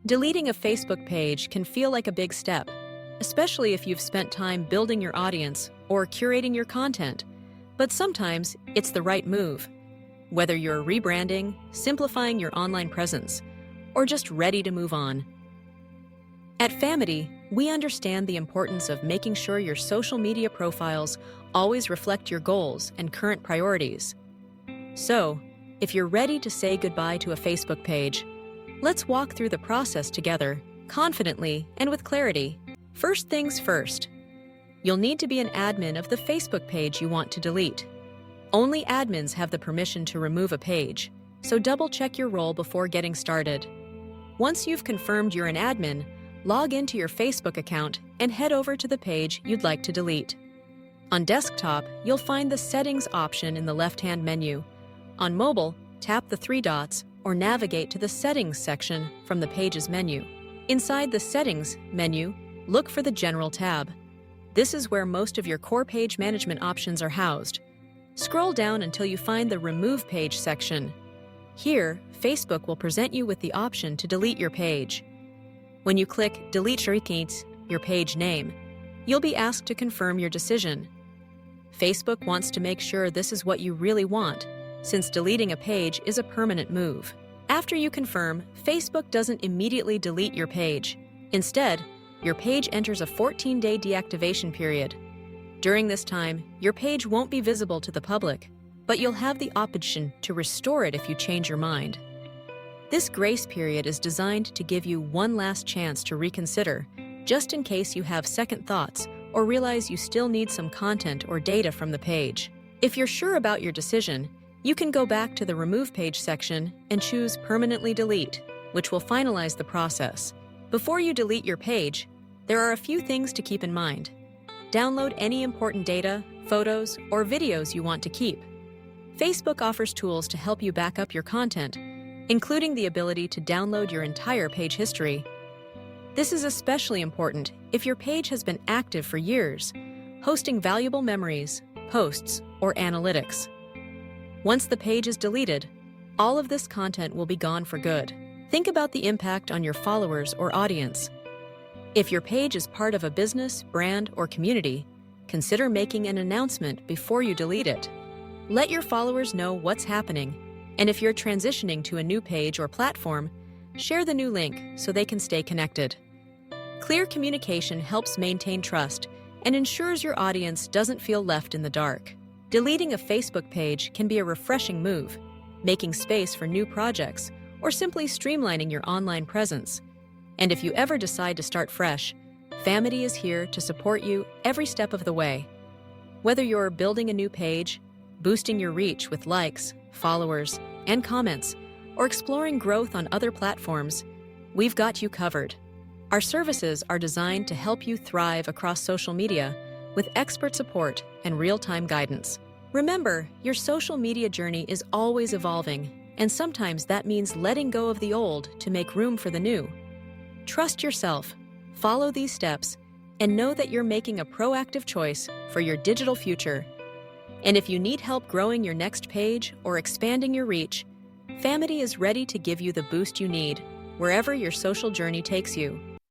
Deleting a Facebook page can feel like a big step, especially if you've spent time building your audience or curating your content. But sometimes it's the right move. Whether you're rebranding, simplifying your online presence, or just ready to move on. At Famety, we understand the importance of making sure your social media profiles always reflect your goals and current priorities. So, if you're ready to say goodbye to a Facebook page, let's walk through the process together, confidently and with clarity. First things first, you'll need to be an admin of the Facebook page you want to delete. Only admins have the permission to remove a page, so double-check your role before getting started. Once you've confirmed you're an admin, log into your Facebook account and head over to the page you'd like to delete. On desktop, you'll find the Settings option in the left-hand menu. On mobile, tap the three dots or navigate to the Settings section from the page's menu. Inside the Settings menu, look for the General tab. This is where most of your core page management options are housed. Scroll down until you find the Remove Page section. Here, Facebook will present you with the option to delete your page. When you click Delete your page name, you'll be asked to confirm your decision. Facebook wants to make sure this is what you really want, since deleting a page is a permanent move. After you confirm, Facebook doesn't immediately delete your page. Instead, your page enters a 14-day deactivation period. During this time, your page won't be visible to the public, but you'll have the option to restore it if you change your mind. This grace period is designed to give you one last chance to reconsider, just in case you have second thoughts or realize you still need some content or data from the page. If you're sure about your decision, you can go back to the Remove Page section and choose Permanently Delete, which will finalize the process. Before you delete your page, there are a few things to keep in mind. Download any important data, photos, or videos you want to keep. Facebook offers tools to help you back up your content, including the ability to download your entire page history. This is especially important if your page has been active for years, hosting valuable memories, posts, or analytics. Once the page is deleted, all of this content will be gone for good. Think about the impact on your followers or audience. If your page is part of a business, brand, or community, consider making an announcement before you delete it. Let your followers know what's happening, and if you're transitioning to a new page or platform, share the new link so they can stay connected. Clear communication helps maintain trust and ensures your audience doesn't feel left in the dark. Deleting a Facebook page can be a refreshing move, making space for new projects, or simply streamlining your online presence. And if you ever decide to start fresh, Famety is here to support you every step of the way. Whether you're building a new page, boosting your reach with likes, followers, and comments, or exploring growth on other platforms, we've got you covered. Our services are designed to help you thrive across social media with expert support and real-time guidance. Remember, your social media journey is always evolving, and sometimes that means letting go of the old to make room for the new. Trust yourself, follow these steps, and know that you're making a proactive choice for your digital future. And if you need help growing your next page or expanding your reach, Famety is ready to give you the boost you need wherever your social journey takes you.